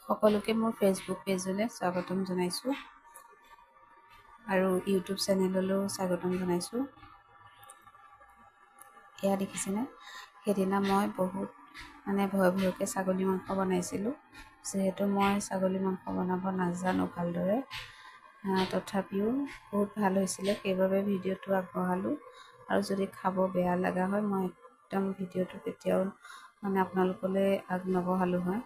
সকলোকে মোৰ ফেচবুক পেজলৈ স্বাগতম জনাইছোঁ আৰু ইউটিউব চেনেললৈও স্বাগতম জনাইছোঁ। এয়া দেখিছেনে, সেইদিনা মই বহুত ভয়কৈ ছাগলী মাংস বনাইছিলোঁ। যিহেতু মই ছাগলী মাংস বনাব নাজানো ভালদৰে, তথাপিও বহুত ভাল হৈছিলে, সেইবাবে ভিডিঅ'টো আগবঢ়ালোঁ। আৰু যদি খাব বেয়া লগা হয়, মই একদম ভিডিঅ'টো কেতিয়াও আপোনালোকলৈ নবঢ়ালোঁ হয়।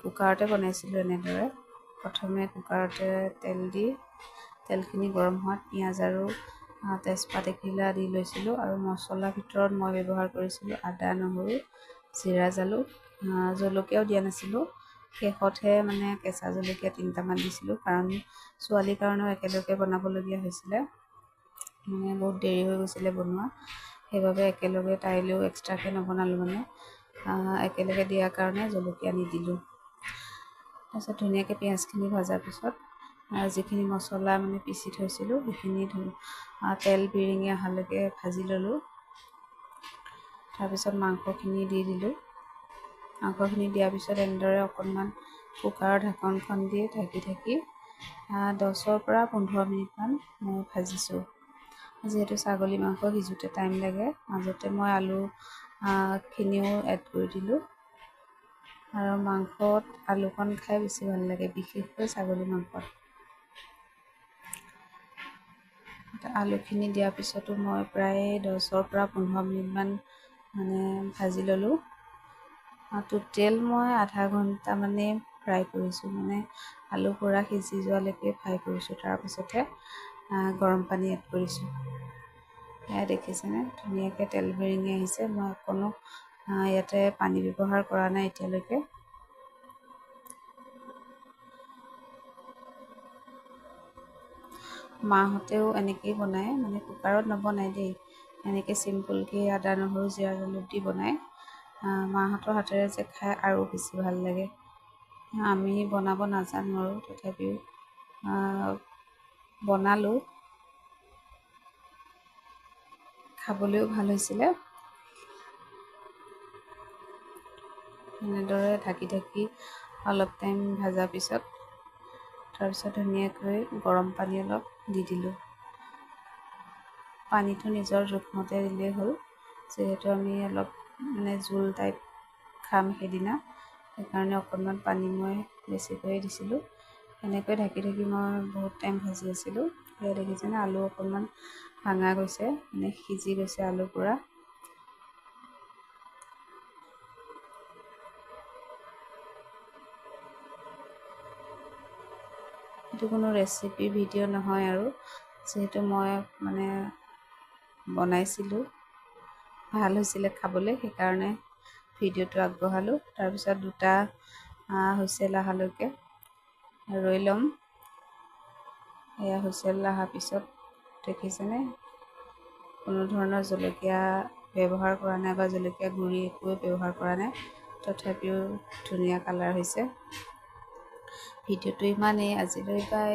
কুকাৰতে বনাইছিলোঁ এনেদৰে। প্ৰথমে কুকাৰতে তেলখিনি গৰম হোৱাত পিঁয়াজ আৰু তেজপাত এখিলা দি লৈছিলোঁ। আৰু মছলাৰ ভিতৰত মই ব্যৱহাৰ কৰিছিলোঁ আদা, নহৰু, জিৰা, জালুক, জলকীয়াও দিয়া নাছিলোঁ। শেষতহে কেঁচা জলকীয়া 3টামান দিছিলোঁ, কাৰণ ছোৱালীৰ কাৰণেও একেলগে বনাবলগীয়া হৈছিলে। বহুত দেৰি হৈ গৈছিলে বনোৱা, সেইবাবে একেলগে তাইলৈও এক্সট্ৰাকৈ নবনালোঁ। একেলগে দিয়াৰ কাৰণে জলকীয়া নিদিলোঁ। তাৰপিছত ধুনীয়াকৈ পিঁয়াজখিনি ভজাৰ পিছত যিখিনি মছলা পিচি থৈছিলোঁ সেইখিনি তেল বিৰিঙি অহালৈকে ভাজি ল'লোঁ। তাৰপিছত মাংসখিনি দি দিলোঁ। মাংসখিনি দিয়াৰ পিছত এনেদৰে অকণমান কুকাৰৰ ঢাকনখন দি ঢাকি 10-ৰ পৰা 15 মিনিটমান মই ভাজিছোঁ। যিহেতু ছাগলী মাংস সিজোতে টাইম লাগে, মাজতে মই আলুখিনিও এড কৰি দিলোঁ। আৰু মাংসত আলুকণ খাই বেছি ভাল লাগে, বিশেষকৈ ছাগলী মাংসত। আলুখিনি দিয়াৰ পিছতো মই প্ৰায় 10-ৰ পৰা 15 মিনিটমান ভাজি ল'লোঁ। টোটেল মই আধা ঘণ্টামানেই ফ্ৰাই কৰিছোঁ, আলু পূৰা সিজি যোৱালৈকে ফ্ৰাই কৰিছোঁ। তাৰপিছতহে গৰম পানী এড কৰিছোঁ। এয়া দেখিছেনে, ধুনীয়াকৈ তেল বিৰিঙি আহিছে। মই অকণো ইয়াতে পানী ব্যৱহাৰ কৰা নাই এতিয়ালৈকে। মাহঁতেও এনেকৈয়ে বনায়, কুকাৰত নবনায় দেই, এনেকৈ চিম্পুলকৈ আদা, নহৰু, জিৰা, জালুক দি বনায়। মাহঁতৰ হাতেৰে যে খাই আৰু বেছি ভাল লাগে। আমি বনাব নাজানো আৰু তথাপিও বনালোঁ, খাবলৈও ভাল হৈছিলে। এনেদৰে ঢাকি অলপ টাইম ভজাৰ পিছত তাৰপিছত ধুনীয়াকৈ গৰম পানী অলপ দি দিলোঁ। পানীটো নিজৰ জোখমতে দিলেই হ'ল, যিহেতু আমি অলপ জোল টাইপ খাম সেইদিনা, সেইকাৰণে অকণমান পানী মই বেছিকৈয়ে দিছিলোঁ। এনেকৈ ঢাকি মই বহুত টাইম ভাজি আছিলোঁ। সেয়া দেখিছেনে, আলু অকণমান ভাঙা গৈছে, সিজি গৈছে আলু পূৰা। এইটো কোনো ৰেচিপি ভিডিঅ' নহয় আৰু, যিহেতু মই বনাইছিলোঁ, ভাল হৈছিলে খাবলৈ, সেইকাৰণে ভিডিঅ'টো আগবঢ়ালোঁ। তাৰপিছত 2টা হুইচেল অহালৈকে ৰৈ ল'ম। এয়া হুইচেল অহাৰ পিছত দেখিছেনে, কোনো ধৰণৰ জলকীয়া ব্যৱহাৰ কৰা নাই বা জলকীয়া গুড়ি একোৱে ব্যৱহাৰ কৰা নাই, তথাপিও ধুনীয়া কালাৰ হৈছে। ভিডিঅ'টো ইমানেই, আজিলৈ বাই।